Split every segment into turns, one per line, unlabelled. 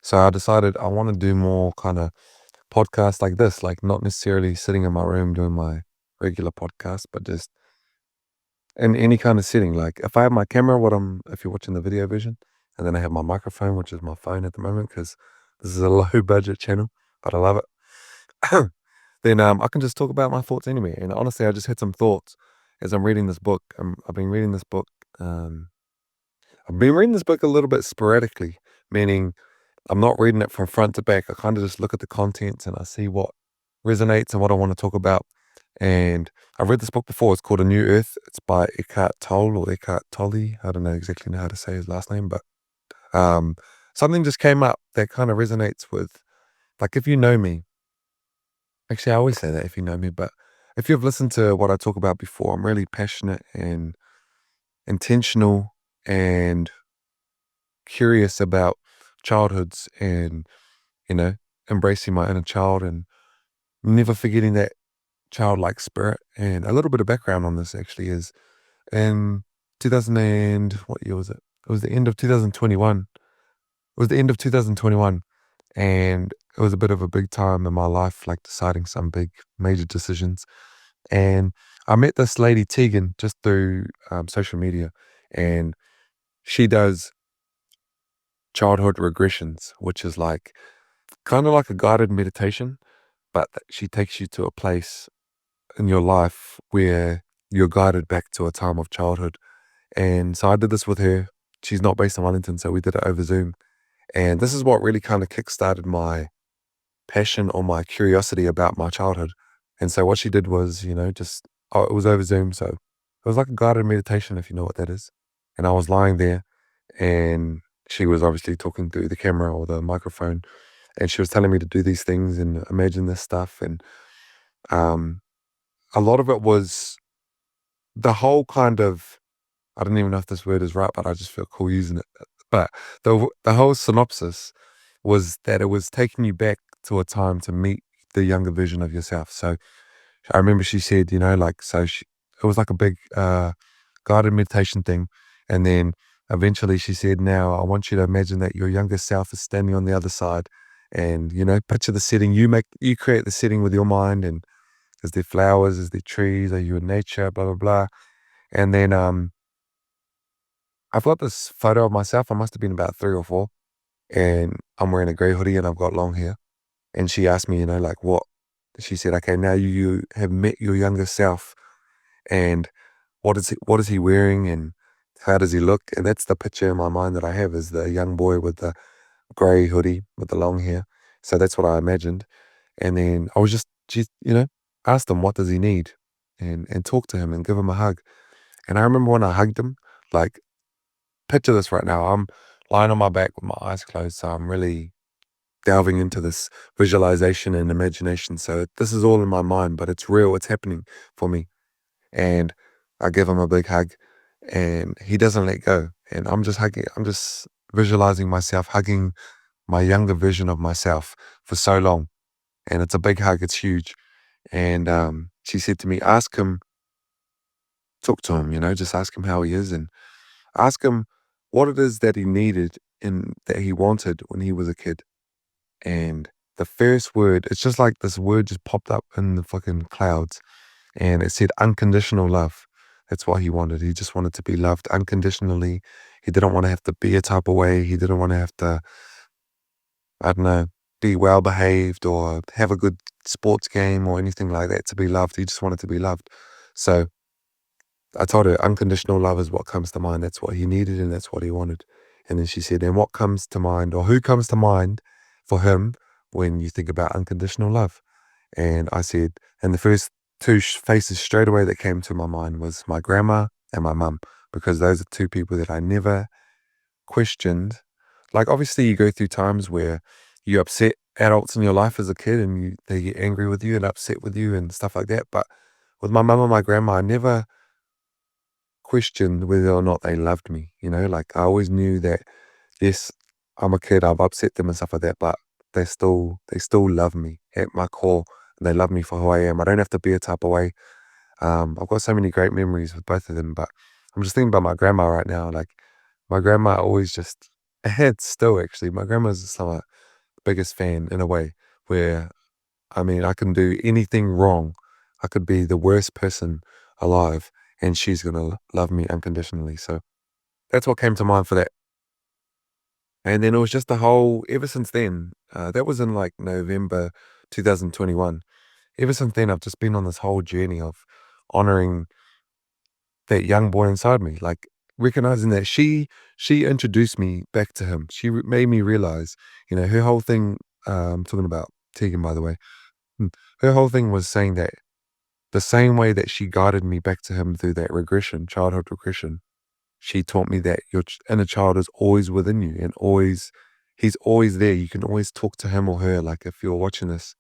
So I decided I want to do more kind of podcasts like this, like not necessarily sitting in my room doing my regular podcast, but just in any kind of setting. Like if I have my camera, if you're watching the video version, and then I have my microphone, which is my phone at the moment, because this is a low budget channel, but I love it. Then I can just talk about my thoughts anyway. And honestly, I just had some thoughts as I'm reading this book. I've been reading this book. I've been reading this book a little bit sporadically, meaning I'm not reading it from front to back. I kind of just look at the contents and I see what resonates and what I want to talk about. And I've read this book before. It's called A New Earth. It's by Eckhart Tolle or Eckhart Tolle. I don't know exactly how to say his last name, but um, something just came up that kind of resonates with, like, if you know me. Actually, I always say that if you know me, but if you've listened to what I talk about before, I'm really passionate and intentional and curious about childhoods and, you know, embracing my inner child and never forgetting that childlike spirit. And a little bit of background on this actually is in 2000 and what year was it? It was the end of 2021. It was the end of 2021. And it was a bit of a big time in my life, like deciding some big major decisions. And I met this lady, Tegan, just through social media. And she does childhood regressions, which is like kind of like a guided meditation, but she takes you to a place in your life where you're guided back to a time of childhood. And so I did this with her. She's not based in Wellington, so we did it over Zoom. And this is what really kind of kickstarted my passion or my curiosity about my childhood. And so what she did was, it was over Zoom. So it was like a guided meditation, if you know what that is. And I was lying there and she was obviously talking through the camera or the microphone. And she was telling me to do these things and imagine this stuff. And um, a lot of it was the whole kind of, I don't even know if this word is right, but I just feel cool using it. But the whole synopsis was that it was taking you back to a time to meet the younger version of yourself. So I remember she said, it was like a big guided meditation thing. And then eventually she said, now I want you to imagine that your younger self is standing on the other side and, picture the setting. You create the setting with your mind, and is there flowers? Is there trees? Are you in nature? Blah, blah, blah. And then I've got this photo of myself. I must have been about 3 or 4, and I'm wearing a grey hoodie and I've got long hair. And she asked me, like what? She said, okay, now you have met your younger self, and what is he wearing and how does he look? And that's the picture in my mind that I have, is the young boy with the grey hoodie with the long hair. So that's what I imagined. And then I was asked him, what does he need? And talk to him and give him a hug. And I remember when I hugged him, like, picture this right now. I'm lying on my back with my eyes closed. So I'm really delving into this visualization and imagination. So this is all in my mind, but it's real. It's happening for me. And I give him a big hug and he doesn't let go. And I'm just visualizing myself hugging my younger version of myself for so long. And it's a big hug. It's huge. And she said to me, ask him, talk to him, just ask him how he is and ask him what it is that he needed and that he wanted when he was a kid. And the first word, it's just like this word just popped up in the fucking clouds and it said unconditional love. That's what he wanted. He just wanted to be loved unconditionally. He didn't want to have to be a type of way. He didn't want to have to, I don't know, be well behaved or have a good sports game or anything like that to be loved. He just wanted to be loved. So I told her unconditional love is what comes to mind. That's what he needed and that's what he wanted. And then she said, and what comes to mind, or who comes to mind for him when you think about unconditional love? And I said, and the first two faces straight away that came to my mind was my grandma and my mum, because those are two people that I never questioned. Like, obviously you go through times where you upset adults in your life as a kid and they get angry with you and upset with you and stuff like that. But with my mum and my grandma, I never questioned whether or not they loved me. Like, I always knew that, yes, I'm a kid, I've upset them and stuff like that, but they still love me at my core. And they love me for who I am. I don't have to be a type of way. I've got so many great memories with both of them, but I'm just thinking about my grandma right now. Like, my grandma always just It's still actually, my grandma's some biggest fan in a way where, I mean, I can do anything wrong. I could be the worst person alive and she's gonna love me unconditionally. So that's what came to mind for that. And then it was just the whole, ever since then, that was in like November 2021. Ever since then, I've just been on this whole journey of honoring that young boy inside me, like recognizing that she introduced me back to him. She made me realize, her whole thing. Talking about Tegan, by the way, mm, her whole thing was saying that the same way that she guided me back to him through that regression, childhood regression, she taught me that your inner child is always within you and always, he's always there. You can always talk to him or her. Like if you're watching this,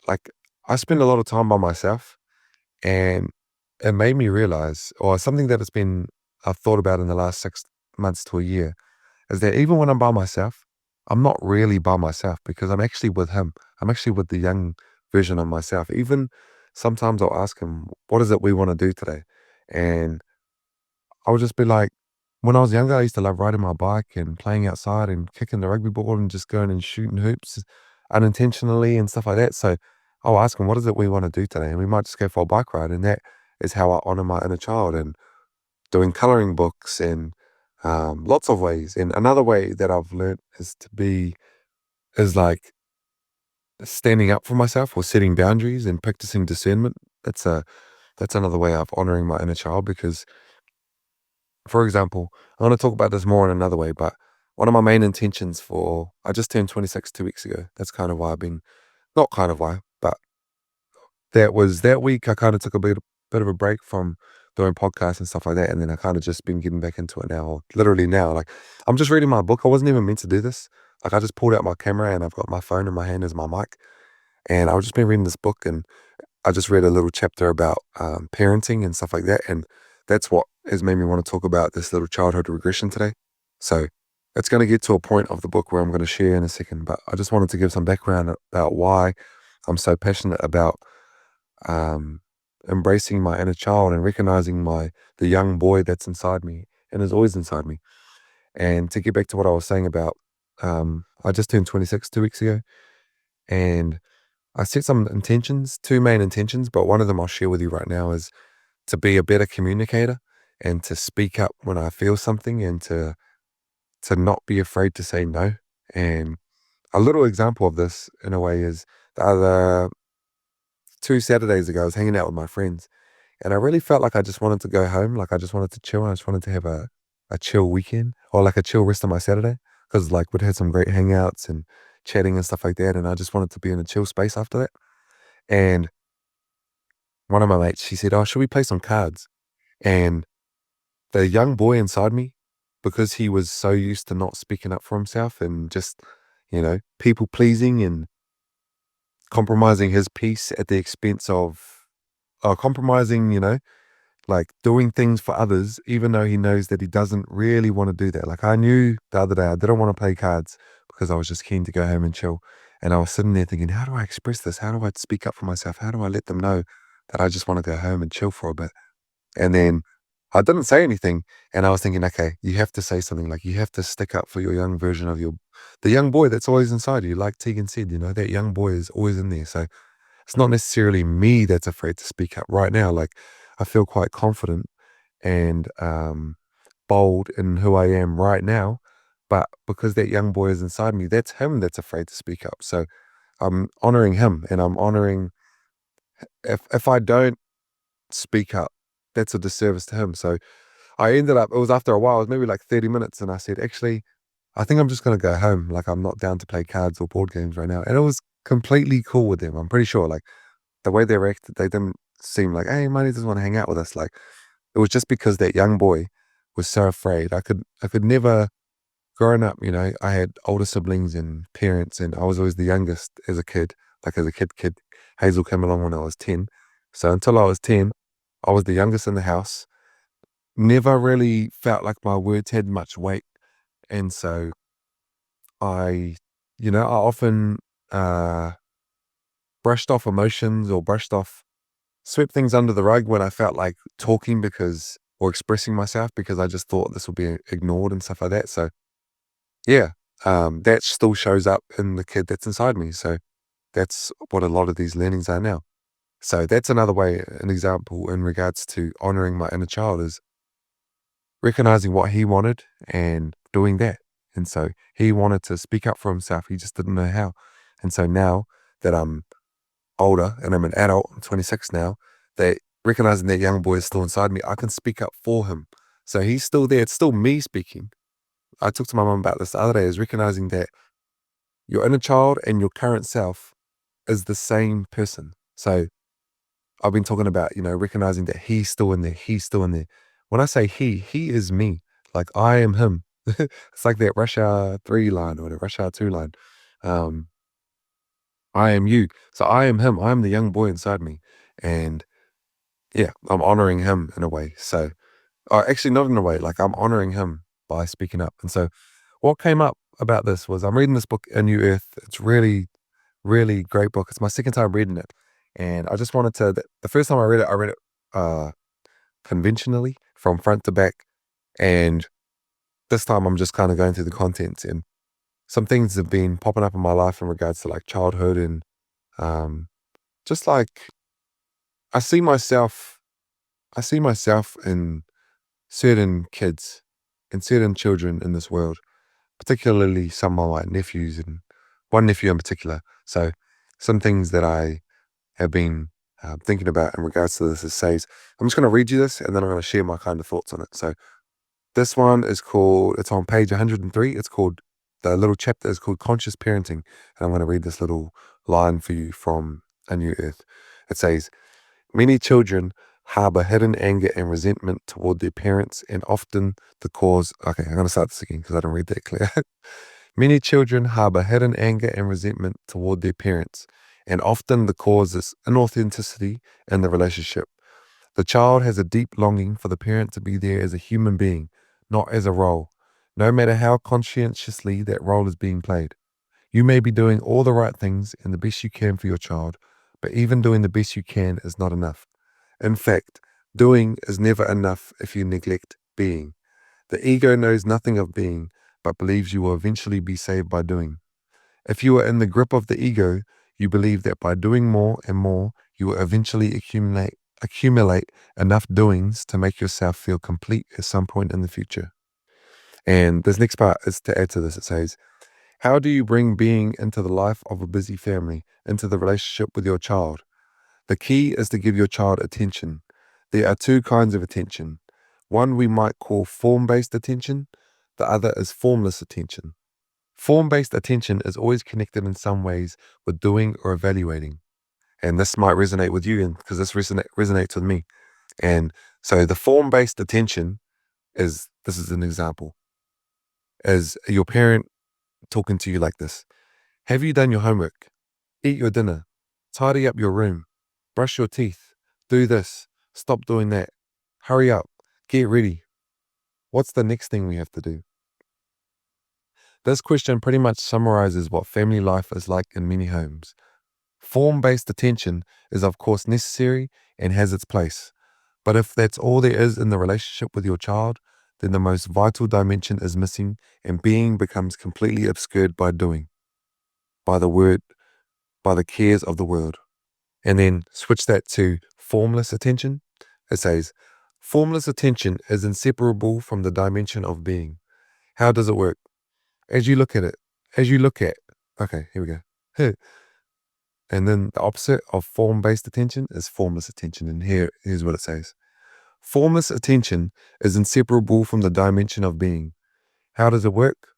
like I spend a lot of time by myself. And it made me realize, or something that I've thought about in the last 6 months to a year, is that even when I'm by myself, I'm not really by myself because I'm actually with him. I'm actually with the young version of myself. Even sometimes I'll ask him, what is it we want to do today? And I'll just be like, when I was younger, I used to love riding my bike and playing outside and kicking the rugby ball and just going and shooting hoops unintentionally and stuff like that. So I'll ask him, what is it we want to do today? And we might just go for a bike ride. And that is how I honor my inner child and doing coloring books and lots of ways. And another way that I've learned is like standing up for myself or setting boundaries and practicing discernment. That's a, that's another way of honoring my inner child because, for example, I want to talk about this more in another way, but one of my main intentions I just turned 26 2 weeks ago. That's kind of why not kind of why, but that was that week. I kind of took a bit of a break from doing podcasts and stuff like that. And then I kind of just been getting back into it now, literally now. Like I'm just reading my book. I wasn't even meant to do this. Like I just pulled out my camera and I've got my phone in my hand as my mic. And I've just been reading this book and I just read a little chapter about parenting and stuff like that. And that's what has made me want to talk about this little childhood regression today. So it's going to get to a point of the book where I'm going to share in a second, but I just wanted to give some background about why I'm so passionate about um, embracing my inner child and recognizing the young boy that's inside me and is always inside me. And to get back to what I was saying about, I just turned 26 2 weeks ago, and I set some intentions, two main intentions, but one of them I'll share with you right now is to be a better communicator and to speak up when I feel something and to not be afraid to say no. And a little example of this in a way is the other 2 Saturdays ago, I was hanging out with my friends and I really felt like I just wanted to go home. Like I just wanted to chill. I just wanted to have a chill weekend or like a chill rest of my Saturday because like we'd had some great hangouts and chatting and stuff like that. And I just wanted to be in a chill space after that. And one of my mates, she said, "Oh, should we play some cards?" And the young boy inside me, because he was so used to not speaking up for himself and just, people pleasing and compromising his peace at the expense of, compromising, like doing things for others, even though he knows that he doesn't really want to do that. Like I knew the other day I didn't want to play cards because I was just keen to go home and chill. And I was sitting there thinking, how do I express this? How do I speak up for myself? How do I let them know that I just want to go home and chill for a bit? And then I didn't say anything. And I was thinking, okay, you have to say something. Like you have to stick up for your young version of the young boy that's always inside you. Like Tegan said, that young boy is always in there. So it's not necessarily me that's afraid to speak up right now. Like I feel quite confident and bold in who I am right now. But because that young boy is inside me, that's him that's afraid to speak up. So I'm honoring him and I'm honoring, if I don't speak up, that's a disservice to him. So I ended up, it was after a while, it was maybe like 30 minutes. And I said, actually, I think I'm just going to go home. Like I'm not down to play cards or board games right now. And it was completely cool with them. I'm pretty sure like the way they reacted, they didn't seem like, hey, Money doesn't want to hang out with us. Like it was just because that young boy was so afraid. I could never, growing up, I had older siblings and parents and I was always the youngest as a kid. Like as a kid, Hazel came along when I was 10. So until I was 10, I was the youngest in the house. Never really felt like my words had much weight. And so I often uh, brushed off emotions or swept things under the rug when I felt like talking or expressing myself because I just thought this would be ignored and stuff like that. So yeah, that still shows up in the kid that's inside me. So that's what a lot of these learnings are now. So that's another way, an example in regards to honoring my inner child is recognizing what he wanted and doing that. And so he wanted to speak up for himself. He just didn't know how. And so now that I'm older and I'm an adult, I'm 26 now, that recognizing that young boy is still inside me, I can speak up for him. So he's still there. It's still me speaking. I talked to my mom about this the other day, is recognizing that your inner child and your current self is the same person. So I've been talking about, recognizing that he's still in there. He's still in there. When I say he is me. Like I am him. It's like that Rush Hour 3 line or the Rush Hour 2 line. Um, I am you. So I am him. I am the young boy inside me. And yeah, I'm honoring him in a way. So, actually, not in a way, like I'm honoring him by speaking up. And so, what came up about this was I'm reading this book, A New Earth. It's really, really great book. It's my second time reading it. And I just wanted to, the first time I read it conventionally from front to back. And this time I'm just kind of going through the contents, and some things have been popping up in my life in regards to like childhood and um, just like I see myself, I see myself in certain kids and certain children in this world, particularly some of my nephews and one nephew in particular. So some things that I have been thinking about in regards to this is says, I'm just going to read you this and then I'm going to share my kind of thoughts on it. So this one is called, it's on page 103. It's called, the little chapter is called Conscious Parenting. And I'm going to read this little line for you from A New Earth. It says, many children harbor hidden anger and resentment toward their parents, and often the cause. Okay, I'm going to start this again because I don't read that clear. Many children harbor hidden anger and resentment toward their parents, and often the cause is inauthenticity in the relationship. The child has a deep longing for the parent to be there as a human being, not as a role, no matter how conscientiously that role is being played. You may be doing all the right things and the best you can for your child, but even doing the best you can is not enough. In fact, doing is never enough if you neglect being. The ego knows nothing of being, but believes you will eventually be saved by doing. If you are in the grip of the ego, you believe that by doing more and more, you will eventually accumulate enough doings to make yourself feel complete at some point in the future. And this next part is to add to this. It says, how do you bring being into the life of a busy family, into the relationship with your child? The key is to give your child attention. There are two kinds of attention. One we might call form-based attention. The other is formless attention. Form-based attention is always connected in some ways with doing or evaluating. And this might resonate with you because this resonates with me. And so the form-based attention is, this is an example, is your parent talking to you like this. Have you done your homework? Eat your dinner. Tidy up your room. Brush your teeth. Do this. Stop doing that. Hurry up. Get ready. What's the next thing we have to do? This question pretty much summarizes what family life is like in many homes. Form-based attention is of course necessary and has its place. But if that's all there is in the relationship with your child, then the most vital dimension is missing and being becomes completely obscured by doing, by the word, by the cares of the world. And then switch that to formless attention. It says, formless attention is inseparable from the dimension of being. How does it work? As you look at it, okay, here we go. And then the opposite of form-based attention is formless attention. And here's what it says. Formless attention is inseparable from the dimension of being. How does it work?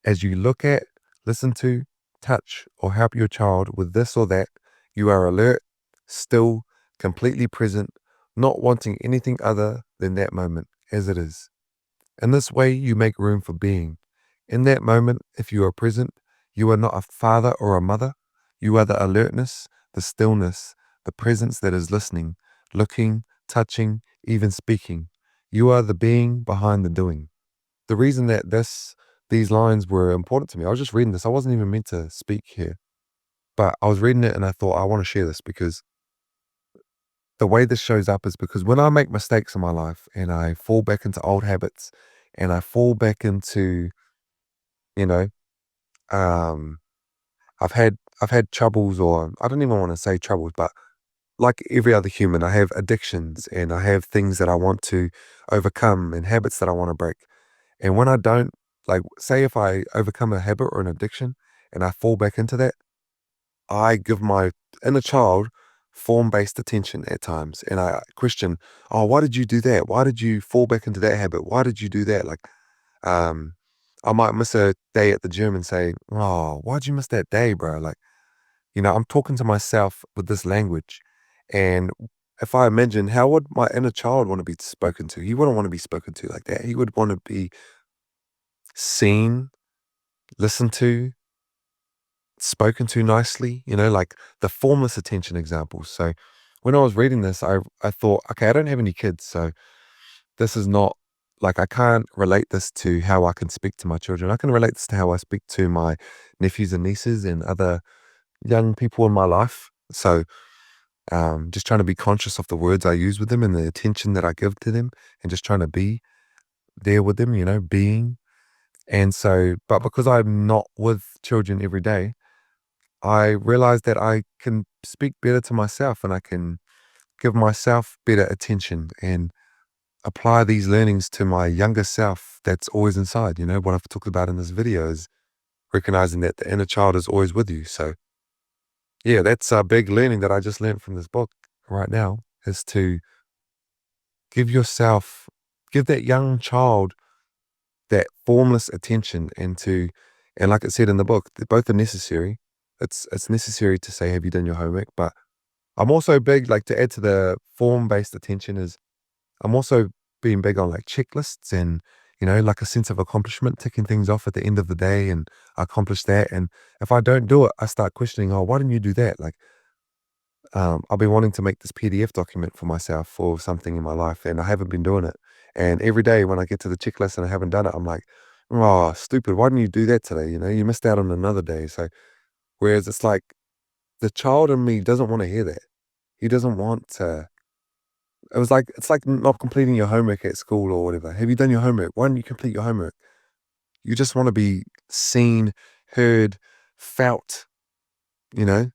As you look at, listen to, touch, or help your child with this or that, you are alert, still, completely present, not wanting anything other than that moment as it is. In this way, you make room for being. In that moment, if you are present, you are not a father or a mother. You are the alertness, the stillness, the presence that is listening, looking, touching, even speaking. You are the being behind the doing. The reason that these lines were important to me, I was just reading this. I wasn't even meant to speak here, but I was reading it and I thought I want to share this because the way this shows up is because when I make mistakes in my life and I fall back into old habits and I fall back into you know, um, I've had troubles, or I don't even want to say troubles, but like every other human, I have addictions and I have things that I want to overcome and habits that I want to break. And when I don't, like, say if I overcome a habit or an addiction and I fall back into that, I give my inner child form-based attention at times. And I question, oh, why did you do that? Why did you fall back into that habit? Why did you do that? Like, um, I might miss a day at the gym and say, oh, why'd you miss that day, bro? Like, I'm talking to myself with this language. And if I imagine, how would my inner child want to be spoken to? He wouldn't want to be spoken to like that. He would want to be seen, listened to, spoken to nicely, like the formless attention examples. So when I was reading this, I thought, okay, I don't have any kids. So this is not like, I can't relate this to how I can speak to my children. I can relate this to how I speak to my nephews and nieces and other young people in my life. So just trying to be conscious of the words I use with them and the attention that I give to them, and just trying to be there with them, being. And so, but because I'm not with children every day, I realize that I can speak better to myself and I can give myself better attention and apply these learnings to my younger self that's always inside. What I've talked about in this video is recognizing that the inner child is always with you. So yeah, that's a big learning that I just learned from this book right now, is to give that young child that formless attention, and like it said in the book, both are necessary. It's necessary to say, have you done your homework? But I'm also big, like, to add to the form-based attention, is I'm also being big on like checklists and, like a sense of accomplishment, ticking things off at the end of the day, and I accomplished that. And if I don't do it, I start questioning, oh, why didn't you do that? Like, I've been wanting to make this PDF document for myself for something in my life, and I haven't been doing it. And every day when I get to the checklist and I haven't done it, I'm like, oh, stupid. Why didn't you do that today? You missed out on another day. So, whereas it's like the child in me doesn't want to hear that. He doesn't want to. It's like not completing your homework at school or whatever. Have you done your homework? Why don't you complete your homework? You just want to be seen, heard, felt, you know,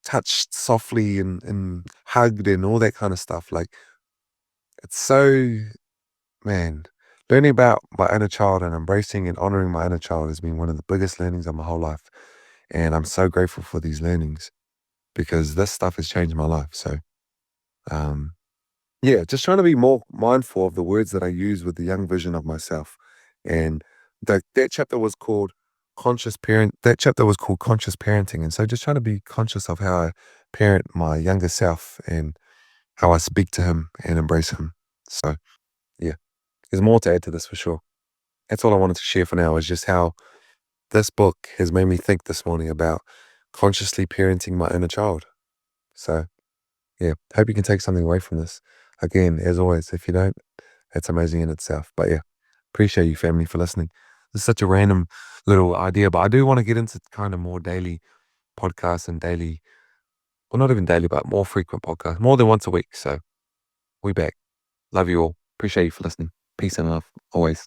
touched softly and hugged and all that kind of stuff. Like, it's so, man, learning about my inner child and embracing and honoring my inner child has been one of the biggest learnings of my whole life. And I'm so grateful for these learnings because this stuff has changed my life. So, um, yeah, just trying to be more mindful of the words that I use with the young version of myself. And that chapter was called that chapter was called Conscious Parenting. And so just trying to be conscious of how I parent my younger self and how I speak to him and embrace him. So yeah, there's more to add to this for sure. That's all I wanted to share for now, is just how this book has made me think this morning about consciously parenting my inner child. So yeah, hope you can take something away from this. Again, as always, if you don't, that's amazing in itself. But yeah, appreciate you, family, for listening. This is such a random little idea, but I do want to get into kind of more daily podcasts and well, not even daily, but more frequent podcasts, more than once a week. So we back. Love you all. Appreciate you for listening. Peace and love always.